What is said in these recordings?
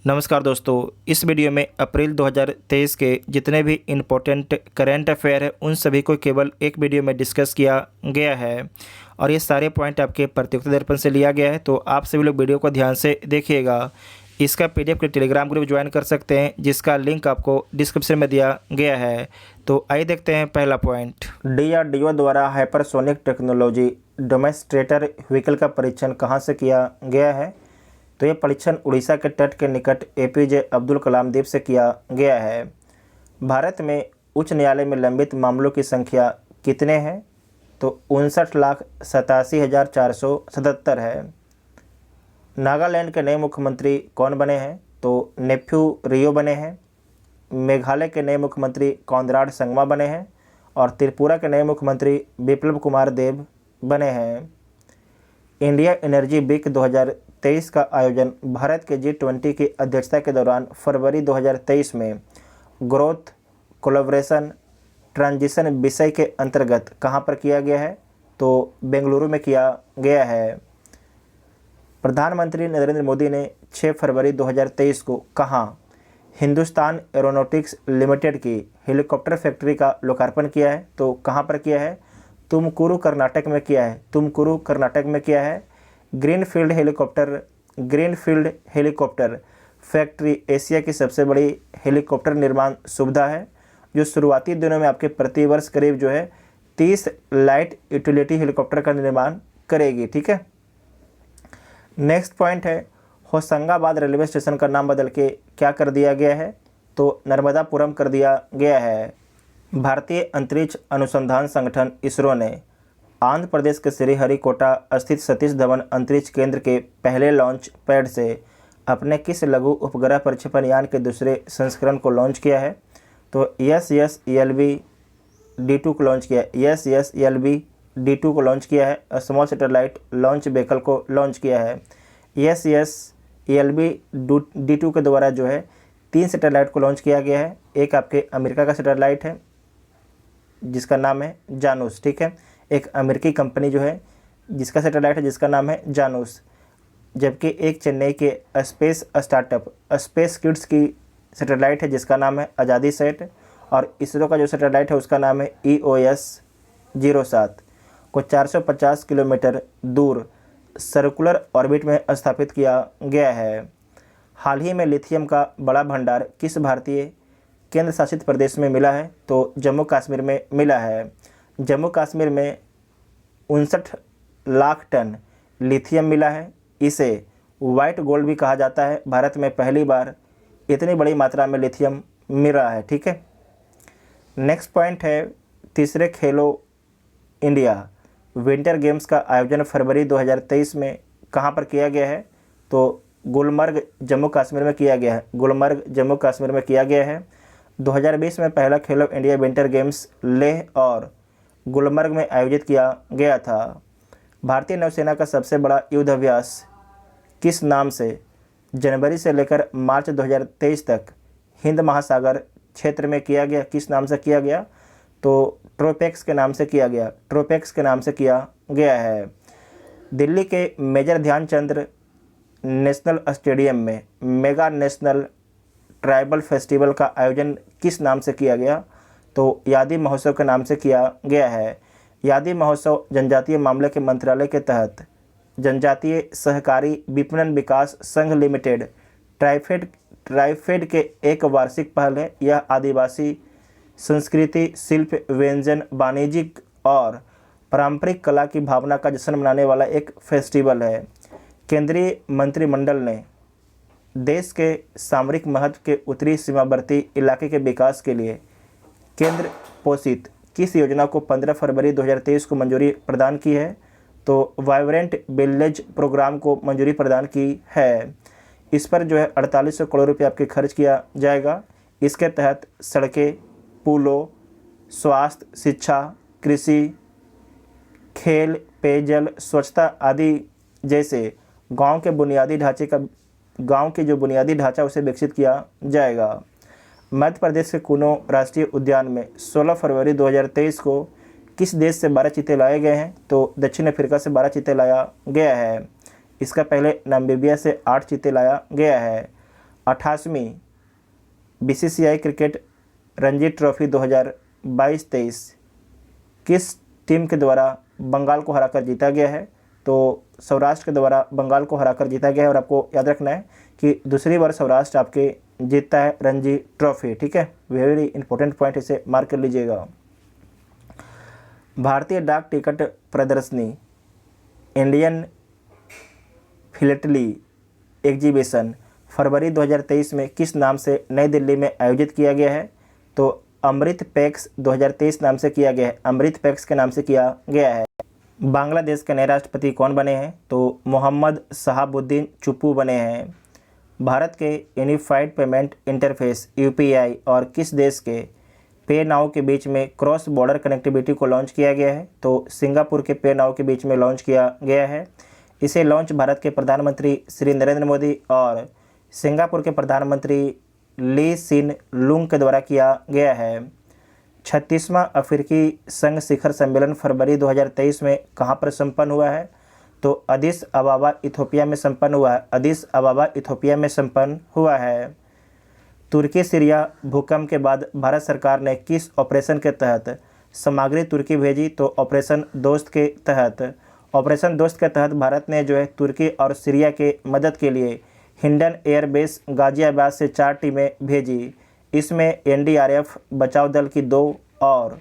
नमस्कार दोस्तों, इस वीडियो में अप्रैल 2023 के जितने भी इम्पोर्टेंट करंट अफेयर है उन सभी को केवल एक वीडियो में डिस्कस किया गया है और ये सारे पॉइंट आपके प्रतियोगिता दर्पण से लिया गया है। तो आप सभी लोग वीडियो को ध्यान से देखिएगा। इसका पीडीएफ के टेलीग्राम ग्रुप ज्वाइन कर सकते हैं जिसका लिंक आपको डिस्क्रिप्शन में दिया गया है। तो आइए देखते हैं पहला पॉइंट। डीआरडीओ द्वारा हाइपरसोनिक टेक्नोलॉजी डेमोन्स्ट्रेटर व्हीकल का परीक्षण कहाँ से किया गया है? तो ये परीक्षण उड़ीसा के तट के निकट एपीजे अब्दुल कलाम द्वीप से किया गया है। भारत में उच्च न्यायालय में लंबित मामलों की संख्या कितने हैं? तो 59,87,477 है। नागालैंड के नए मुख्यमंत्री कौन बने हैं? तो नेफ्यू रियो बने हैं। मेघालय के नए मुख्यमंत्री कोनराड संगमा बने हैं और त्रिपुरा के नए मुख्यमंत्री बिप्लब कुमार देब बने हैं। इंडिया एनर्जी वीक 2023 का आयोजन भारत के G20 की अध्यक्षता के दौरान फरवरी 2023 में ग्रोथ, कोलैबोरेशन, ट्रांजिशन विषय के अंतर्गत कहां पर किया गया है? तो बेंगलुरु में किया गया है। प्रधानमंत्री नरेंद्र मोदी ने 6 फरवरी 2023 को कहां हिंदुस्तान एरोनॉटिक्स लिमिटेड की हेलीकॉप्टर फैक्ट्री का लोकार्पण किया है? तो कहां पर किया है? तुमकुरू कर्नाटक में किया है। तुमकुरू कर्नाटक में किया है। ग्रीनफील्ड हेलीकॉप्टर फैक्ट्री एशिया की सबसे बड़ी हेलीकॉप्टर निर्माण सुविधा है जो शुरुआती दिनों में आपके प्रति वर्ष करीब 30 लाइट यूटिलिटी हेलीकॉप्टर का निर्माण करेगी। ठीक है। नेक्स्ट पॉइंट है, होशंगाबाद रेलवे स्टेशन का नाम बदल के क्या कर दिया गया है? तो नर्मदापुरम कर दिया गया है। भारतीय अंतरिक्ष अनुसंधान संगठन इसरो ने आंध्र प्रदेश के श्रीहरिकोटा स्थित सतीश धवन अंतरिक्ष केंद्र के पहले लॉन्च पैड से अपने किस लघु उपग्रह प्रक्षेपण यान के दूसरे संस्करण को लॉन्च किया है? तो SSLV-D2 को लॉन्च किया है। SSLV-D2 को लॉन्च किया है। स्मॉल सैटेलाइट लॉन्च व्हीकल को लॉन्च किया है। SSLV-D2 के द्वारा 3 सैटेलाइट को लॉन्च किया गया है। एक आपके अमेरिका का सैटेलाइट है जिसका नाम है जानूस। ठीक है, एक अमेरिकी कंपनी जिसका सैटेलाइट है जिसका नाम है जानूस, जबकि एक चेन्नई के स्पेस स्टार्टअप स्पेस किड्स की सैटेलाइट है जिसका नाम है आज़ादी सेट, और इसरो का जो सैटेलाइट है उसका नाम है EOS-07 को 450 किलोमीटर दूर सर्कुलर ऑर्बिट में स्थापित किया गया है। हाल ही में लिथियम का बड़ा भंडार किस भारतीय केंद्र शासित प्रदेश में मिला है? तो जम्मू कश्मीर में मिला है। जम्मू कश्मीर में 59 लाख टन लिथियम मिला है। इसे वाइट गोल्ड भी कहा जाता है। भारत में पहली बार इतनी बड़ी मात्रा में लिथियम मिल रहा है। ठीक है। नेक्स्ट पॉइंट है, तीसरे खेलो इंडिया विंटर गेम्स का आयोजन फरवरी 2023 में कहां पर किया गया है? तो गुलमर्ग जम्मू कश्मीर में किया गया है। गुलमर्ग जम्मू कश्मीर में किया गया है। 2020 में पहला खेलो इंडिया विंटर गेम्स लेह और गुलमर्ग में आयोजित किया गया था। भारतीय नौसेना का सबसे बड़ा युद्ध अभ्यास किस नाम से जनवरी से लेकर मार्च 2023 तक हिंद महासागर क्षेत्र में किया गया? किस नाम से किया गया? तो ट्रोपेक्स के नाम से किया गया। ट्रोपेक्स के नाम से किया गया है। दिल्ली के मेजर ध्यानचंद नेशनल स्टेडियम में मेगा नेशनल ट्राइबल फेस्टिवल का आयोजन किस नाम से किया गया? तो यादी महोत्सव के नाम से किया गया है। यादी महोत्सव जनजातीय मामले के मंत्रालय के तहत जनजातीय सहकारी विपणन विकास संघ लिमिटेड ट्राइफेड के एक वार्षिक पहल है। यह आदिवासी संस्कृति, शिल्प, व्यंजन, वाणिज्यिक और पारंपरिक कला की भावना का जश्न मनाने वाला एक फेस्टिवल है। केंद्रीय मंत्रिमंडल ने देश के सामरिक महत्व के उत्तरी सीमावर्ती इलाके के विकास के लिए केंद्र पोषित किस योजना को 15 फरवरी 2023 को मंजूरी प्रदान की है? तो वाइब्रेंट विलेज प्रोग्राम को मंजूरी प्रदान की है। इस पर 4800 करोड़ रुपये आपके खर्च किया जाएगा। इसके तहत सड़कें, पुलों, स्वास्थ्य, शिक्षा, कृषि, खेल, पेयजल, स्वच्छता आदि जैसे गांव के बुनियादी ढांचा उसे विकसित किया जाएगा। मध्य प्रदेश के कुनो राष्ट्रीय उद्यान में 16 फरवरी 2023 को किस देश से 12 चीते लाए गए हैं? तो दक्षिण अफ्रीका से 12 चीते लाया गया है। इसका पहले नामीबिया से 8 चीते लाया गया है। 88वीं BCCI क्रिकेट रणजी ट्रॉफी 2022-23 किस टीम के द्वारा बंगाल को हराकर जीता गया है? तो सौराष्ट्र के द्वारा बंगाल को हराकर जीता गया है। और आपको याद रखना है कि दूसरी बार सौराष्ट्र आपके जीतता है रणजी ट्रॉफी, ठीक है। वेरी इंपॉर्टेंट पॉइंट, इसे मार्क कर लीजिएगा। भारतीय डाक टिकट प्रदर्शनी इंडियन फिलेटली एग्जीबिशन फरवरी 2023 में किस नाम से नई दिल्ली में आयोजित किया गया है? तो अमृत पैक्स 2023 नाम से किया गया है, अमृत पैक्स के नाम से किया गया है। बांग्लादेश के नए राष्ट्रपति कौन बने हैं? तो मोहम्मद शहाबुद्दीन चुप्पू बने हैं। भारत के यूनिफाइड पेमेंट इंटरफेस UPI और किस देश के पे नाउ के बीच में क्रॉस बॉर्डर कनेक्टिविटी को लॉन्च किया गया है? तो सिंगापुर के पे नाउ के बीच में लॉन्च किया गया है। इसे लॉन्च भारत के प्रधानमंत्री श्री नरेंद्र मोदी और सिंगापुर के प्रधानमंत्री ली सिन लुंग के द्वारा किया गया है। 36वां अफ्रीकी संघ शिखर सम्मेलन फरवरी 2023 में कहाँ पर संपन्न हुआ है? तो अदिस अबाबा इथोपिया में संपन्न हुआ है, अदिस अबाबा इथोपिया में संपन्न हुआ है। तुर्की सीरिया भूकंप के बाद भारत सरकार ने किस ऑपरेशन के तहत सामग्री तुर्की भेजी? तो ऑपरेशन दोस्त के तहत। ऑपरेशन दोस्त के तहत भारत ने जो है तुर्की और सीरिया के मदद के लिए हिंडन एयरबेस गाजियाबाद से 4 टीमें भेजी। इसमें NDRF बचाव दल की 2 और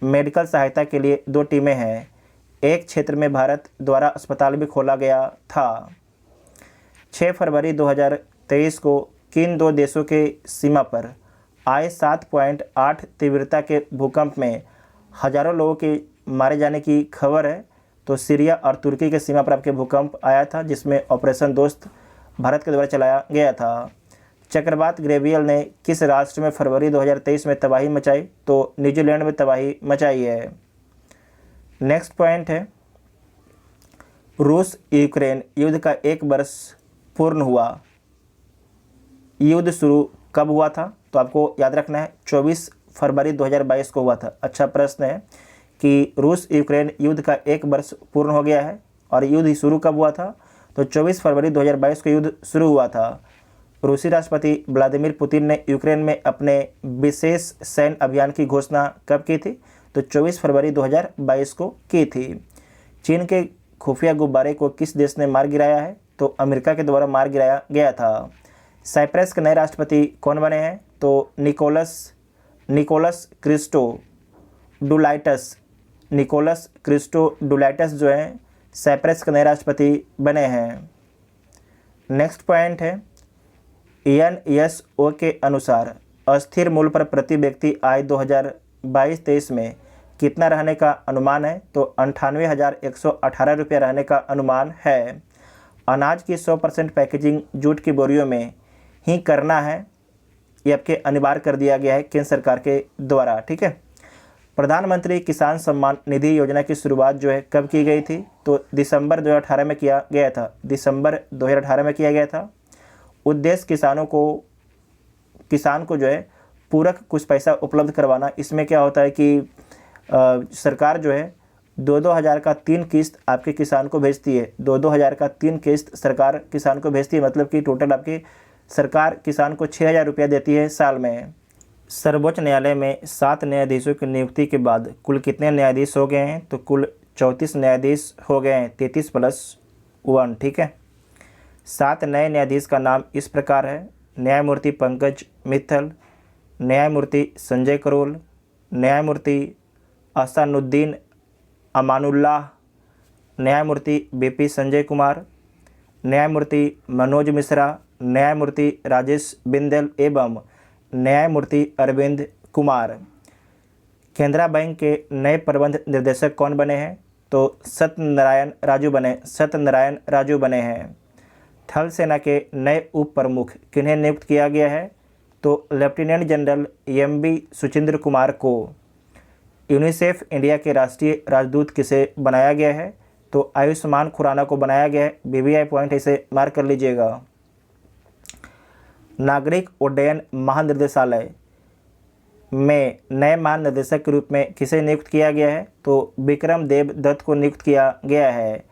मेडिकल सहायता के लिए 2 टीमें हैं। एक क्षेत्र में भारत द्वारा अस्पताल भी खोला गया था। 6 फरवरी 2023 को किन 2 देशों के सीमा पर आए 7.8 तीव्रता के भूकंप में हजारों लोगों के मारे जाने की खबर है? तो सीरिया और तुर्की के सीमा पर आपके भूकंप आया था, जिसमें ऑपरेशन दोस्त भारत के द्वारा चलाया गया था। चक्रवात ग्रेवियल ने किस राष्ट्र में फरवरी 2023 में तबाही मचाई? तो न्यूजीलैंड में तबाही मचाई है। नेक्स्ट पॉइंट है, रूस यूक्रेन युद्ध का 1 वर्ष पूर्ण हुआ। युद्ध शुरू कब हुआ था? तो आपको याद रखना है 24 फरवरी 2022 को हुआ था। अच्छा प्रश्न है कि रूस यूक्रेन युद्ध का 1 वर्ष पूर्ण हो गया है और युद्ध शुरू कब हुआ था? तो 24 फरवरी 2022 को युद्ध शुरू हुआ था। रूसी राष्ट्रपति व्लादिमीर पुतिन ने यूक्रेन में अपने विशेष सैन्य अभियान की घोषणा कब की थी? तो 24 फरवरी 2022 को की थी। चीन के खुफिया गुब्बारे को किस देश ने मार गिराया है? तो अमेरिका के द्वारा मार गिराया गया था। साइप्रस के नए राष्ट्रपति कौन बने हैं? तो निकोलस क्रिस्टो डुलाइटस जो हैं साइप्रस के नए राष्ट्रपति बने हैं। नेक्स्ट पॉइंट है, INSO के अनुसार अस्थिर मूल्य पर प्रति व्यक्ति आय 2022-23 में कितना रहने का अनुमान है? तो 98,118 रुपये रहने का अनुमान है। अनाज की 100% पैकेजिंग जूट की बोरियों में ही करना है, ये आपके अनिवार्य कर दिया गया है केंद्र सरकार के द्वारा, ठीक है। प्रधानमंत्री किसान सम्मान निधि योजना की शुरुआत जो है कब की गई थी? तो दिसंबर 2018 में किया गया था, दिसंबर 2018 में किया गया था। उद्देश्य किसान को जो है पूरक कुछ पैसा उपलब्ध करवाना। इसमें क्या होता है कि सरकार जो है 2-2 हज़ार का 3 किस्त आपके किसान को भेजती है, 2-2 हज़ार का 3 किस्त सरकार किसान को भेजती है, मतलब कि टोटल आपकी सरकार किसान को 6,000 रुपया देती है साल में। सर्वोच्च न्यायालय में 7 न्यायाधीशों की नियुक्ति के बाद कुल कितने न्यायाधीश हो गए हैं? तो कुल 34 न्यायाधीश हो गए हैं, 33+1, ठीक है। 7 नए न्यायाधीश का नाम इस प्रकार है, न्यायमूर्ति पंकज मित्तल, न्यायमूर्ति संजय करोल, न्यायमूर्ति अहसानुद्दीन अमानुल्लाह, न्यायमूर्ति BP संजय कुमार, न्यायमूर्ति मनोज मिश्रा, न्यायमूर्ति राजेश बिंदल एवं न्यायमूर्ति अरविंद कुमार। केनरा बैंक के नए प्रबंध निर्देशक कौन बने हैं? तो सत्यनारायण राजू बने हैं। थल सेना के नए उप प्रमुख किन्हें नियुक्त किया गया है? तो lieutenant general MB Suchindra Kumar को। यूनिसेफ इंडिया के राष्ट्रीय राजदूत किसे बनाया गया है? तो आयुष्मान खुराना को बनाया गया है। BBI पॉइंट इसे मार्क कर लीजिएगा। नागरिक उड्डयन महानिदेशालय में नए महानिदेशक के रूप में किसे नियुक्त किया गया है? तो विक्रम देव दत्त को नियुक्त किया गया है।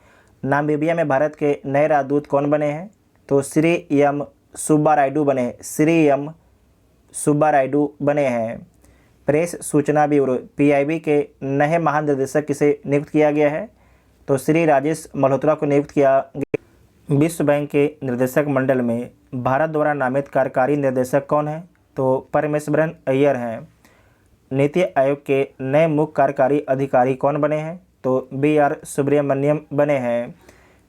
नामीबिया में भारत के नए राजदूत कौन बने हैं? तो श्री M सुब्बारायुडू बने हैं, श्री एम सुब्बारायुडू बने हैं। प्रेस सूचना ब्यूरो PIB के नए महानिदेशक किसे नियुक्त किया गया है? तो श्री राजेश मल्होत्रा को नियुक्त किया गया। विश्व बैंक के निर्देशक मंडल में भारत द्वारा नामित कार्यकारी निर्देशक कौन है? तो परमेश्वरन अय्यर हैं। नीति आयोग के नए मुख्य कार्यकारी अधिकारी कौन बने हैं? तो BR सुब्रमण्यम बने हैं।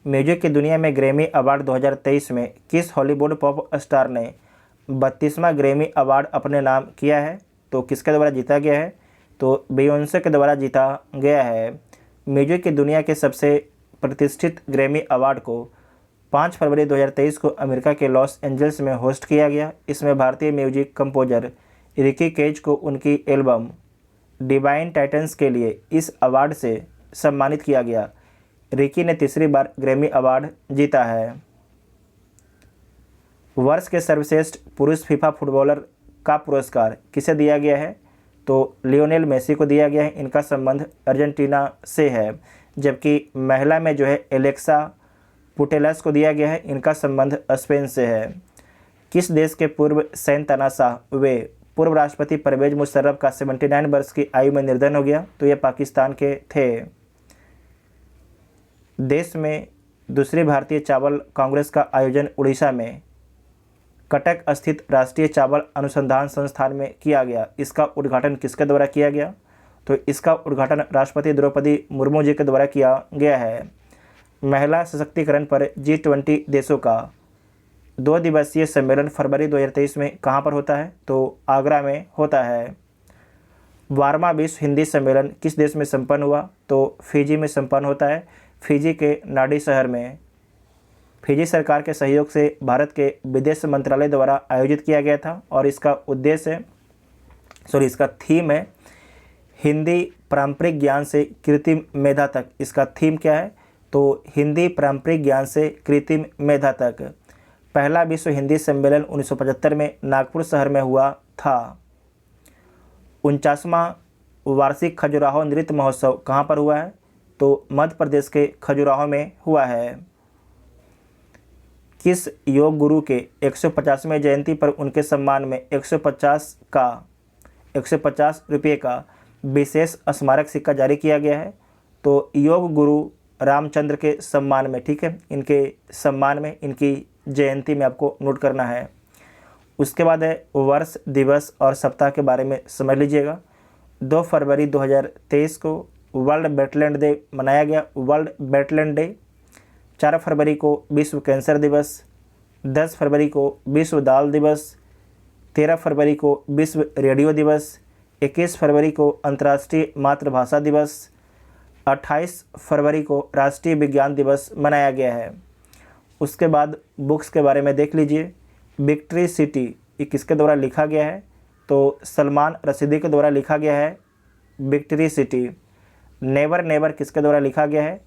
म्यूजिक की दुनिया में ग्रैमी अवार्ड 2023 में किस हॉलीवुड पॉप स्टार ने 32वां ग्रैमी अवार्ड अपने नाम किया है? तो किसके द्वारा जीता गया है? तो बियोंसे के द्वारा जीता गया है। म्यूजिक की दुनिया के सबसे प्रतिष्ठित ग्रैमी अवार्ड को 5 फरवरी 2023 को अमेरिका के लॉस एंजल्स में होस्ट किया गया। इसमें भारतीय म्यूजिक कंपोजर रिकी केज को उनकी एल्बम डिवाइन टाइटन्स के लिए इस अवार्ड से सम्मानित किया गया। रिकी ने तीसरी बार ग्रैमी अवार्ड जीता है। वर्ष के सर्वश्रेष्ठ पुरुष फीफा फुटबॉलर का पुरस्कार किसे दिया गया है? तो लियोनेल मेसी को दिया गया है। इनका संबंध अर्जेंटीना से है। जबकि महिला में जो है एलेक्सा पुटेलस को दिया गया है। इनका संबंध स्पेन से है। किस देश के पूर्व सैन्य तानाशाह वे पूर्व राष्ट्रपति परवेज मुशर्रफ का 79 वर्ष की आयु में निधन हो गया? तो ये पाकिस्तान के थे। देश में दूसरी भारतीय चावल कांग्रेस का आयोजन उड़ीसा में कटक स्थित राष्ट्रीय चावल अनुसंधान संस्थान में किया गया। इसका उद्घाटन किसके द्वारा किया गया? तो इसका उद्घाटन राष्ट्रपति द्रौपदी मुर्मू जी के द्वारा किया गया है। महिला सशक्तिकरण पर G20 देशों का 2 दिवसीय सम्मेलन फरवरी 2023 में कहाँ पर होता है? तो आगरा में होता है। 12वां विश्व हिंदी सम्मेलन किस देश में संपन्न हुआ? तो फिजी में संपन्न होता है। फिजी के नाडी शहर में। फिजी सरकार के सहयोग से भारत के विदेश मंत्रालय द्वारा आयोजित किया गया था और इसका इसका थीम है हिंदी पारंपरिक ज्ञान से कृत्रिम मेधा तक। इसका थीम क्या है? तो हिंदी पारंपरिक ज्ञान से कृत्रिम मेधा तक। पहला विश्व हिंदी सम्मेलन 1975 में नागपुर शहर में हुआ था। 49वां वार्षिक खजुराहो नृत्य महोत्सव कहाँ पर हुआ है? तो मध्य प्रदेश के खजुराहो में हुआ है। किस योग गुरु के 150वें जयंती पर उनके सम्मान में 150 रुपये का विशेष स्मारक सिक्का जारी किया गया है? तो योग गुरु रामचंद्र के सम्मान में, ठीक है, इनके सम्मान में, इनकी जयंती में आपको नोट करना है। उसके बाद है वर्ष, दिवस और सप्ताह के बारे में समझ लीजिएगा। 2 फरवरी 2023 को वर्ल्ड वेटलैंड डे मनाया गया, वर्ल्ड वेटलैंड डे। 4 फरवरी को विश्व कैंसर दिवस, 10 फरवरी को विश्व दाल दिवस, 13 फरवरी को विश्व रेडियो दिवस, 21 फरवरी को अंतर्राष्ट्रीय मातृभाषा दिवस, 28 फरवरी को राष्ट्रीय विज्ञान दिवस मनाया गया है। उसके बाद बुक्स के बारे में देख लीजिए। विक्ट्री सिटी ये किसके द्वारा लिखा गया है? तो सलमान रशीदी के द्वारा लिखा गया है विक्ट्री सिटी। नेवर नेवर किसके द्वारा लिखा गया है?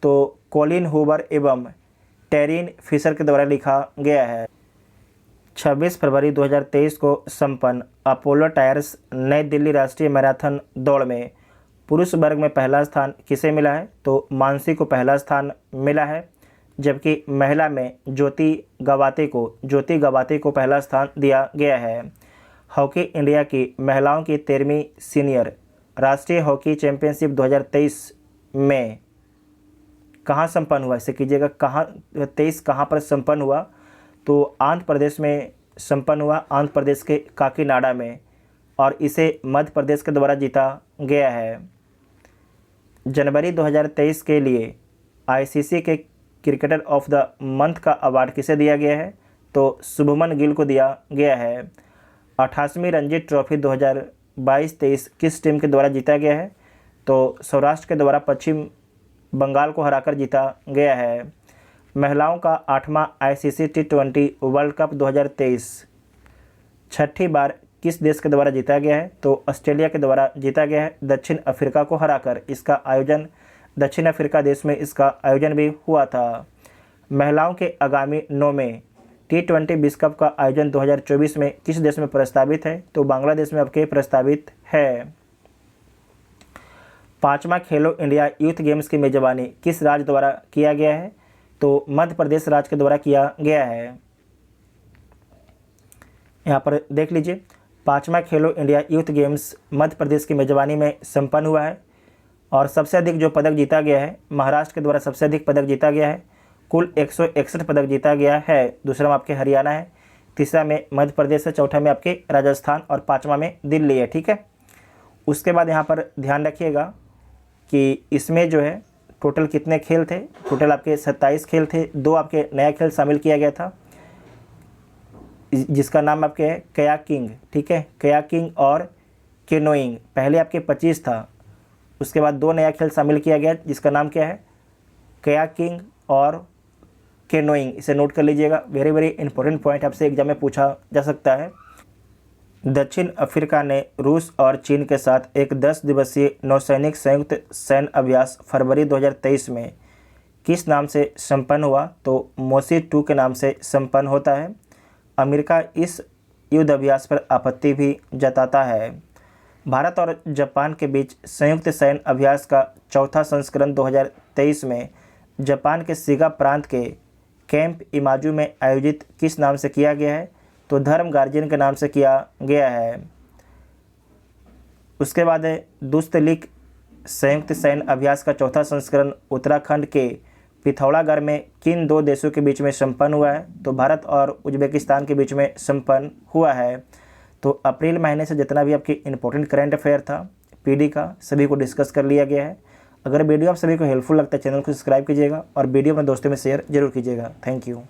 तो कॉलिन हूवर एवं टेरिन फिशर के द्वारा लिखा गया है। 26 फरवरी 2023 को संपन्न अपोलो टायर्स नई दिल्ली राष्ट्रीय मैराथन दौड़ में पुरुष वर्ग में पहला स्थान किसे मिला है? तो मानसी को पहला स्थान मिला है। जबकि महिला में ज्योति गवाते को पहला स्थान दिया गया है। हॉकी इंडिया की महिलाओं की 13वीं सीनियर राष्ट्रीय हॉकी चैंपियनशिप 2023 में कहाँ संपन्न हुआ? इसे कीजिएगा, कहाँ पर संपन्न हुआ? तो आंध्र प्रदेश में संपन्न हुआ, आंध्र प्रदेश के काकीनाडा में, और इसे मध्य प्रदेश के द्वारा जीता गया है। जनवरी 2023 के लिए ICC के क्रिकेटर ऑफ द मंथ का अवार्ड किसे दिया गया है? तो शुभमन गिल को दिया गया है। 88वीं रणजी ट्रॉफी 2022-23 किस टीम के द्वारा जीता गया है? तो सौराष्ट्र के द्वारा पश्चिम बंगाल को हराकर जीता गया है। महिलाओं का 8वां ICC T20 वर्ल्ड कप 2023 छठी बार किस देश के द्वारा जीता गया है? तो ऑस्ट्रेलिया के द्वारा जीता गया है, दक्षिण अफ्रीका को हराकर। इसका आयोजन दक्षिण अफ्रीका देश में इसका आयोजन भी हुआ था। महिलाओं के आगामी 9वें T20 विश्व कप का आयोजन 2024 में किस देश में प्रस्तावित है? तो बांग्लादेश में आपके प्रस्तावित है। 5वां खेलो इंडिया यूथ गेम्स की मेजबानी किस राज्य द्वारा किया गया है? तो मध्य प्रदेश राज्य के द्वारा किया गया है। यहाँ पर देख लीजिए, 5वां खेलो India youth games Madhya Pradesh की मेजबानी में संपन्न हुआ है और सबसे अधिक जो पदक जीता गया है महाराष्ट्र के द्वारा सबसे अधिक पदक जीता गया है। कुल 161 पदक जीता गया है। दूसरा में आपके हरियाणा है, तीसरा में मध्य प्रदेश है, चौथा में आपके राजस्थान और 5वां में दिल्ली है। ठीक है, उसके बाद यहाँ पर ध्यान रखिएगा कि इसमें जो है टोटल कितने खेल थे। टोटल आपके 27 खेल थे। 2 आपके नया खेल शामिल किया गया था जिसका नाम आपके है कयाकिंग। ठीक है, कयाकिंग और केनोइंग। पहले आपके 25 था, उसके बाद 2 नया खेल शामिल किया गया जिसका नाम क्या है कयाकिंग और केनोइंग। इसे नोट कर लीजिएगा, वेरी वेरी इंपॉर्टेंट पॉइंट आपसे एग्जाम में पूछा जा सकता है। दक्षिण अफ्रीका ने रूस और चीन के साथ एक 10 दिवसीय नौसैनिक संयुक्त सैन्य अभ्यास फरवरी 2023 में किस नाम से संपन्न हुआ? तो मोसी 2 के नाम से संपन्न होता है। अमेरिका इस युद्ध अभ्यास पर आपत्ति भी जताता है। भारत और जापान के बीच संयुक्त सैन्य अभ्यास का चौथा संस्करण 2023 में जापान के शिगा प्रांत के कैंप इमाजू में आयोजित किस नाम से किया गया है? तो धर्म गार्जियन के नाम से किया गया है। उसके बाद है दुस्तलिक संयुक्त सैन्य अभ्यास का चौथा संस्करण उत्तराखंड के पिथौरागढ़ में किन 2 देशों के बीच में संपन्न हुआ है? तो भारत और उज्बेकिस्तान के बीच में संपन्न हुआ है। तो अप्रैल महीने से जितना भी आपकी इंपॉर्टेंट करंट अफेयर था पीडी का, सभी को डिस्कस कर लिया गया है। अगर वीडियो आप सभी को हेल्पफुल लगता है चैनल को सब्सक्राइब कीजिएगा और वीडियो अपने दोस्तों में शेयर जरूर कीजिएगा। Thank you.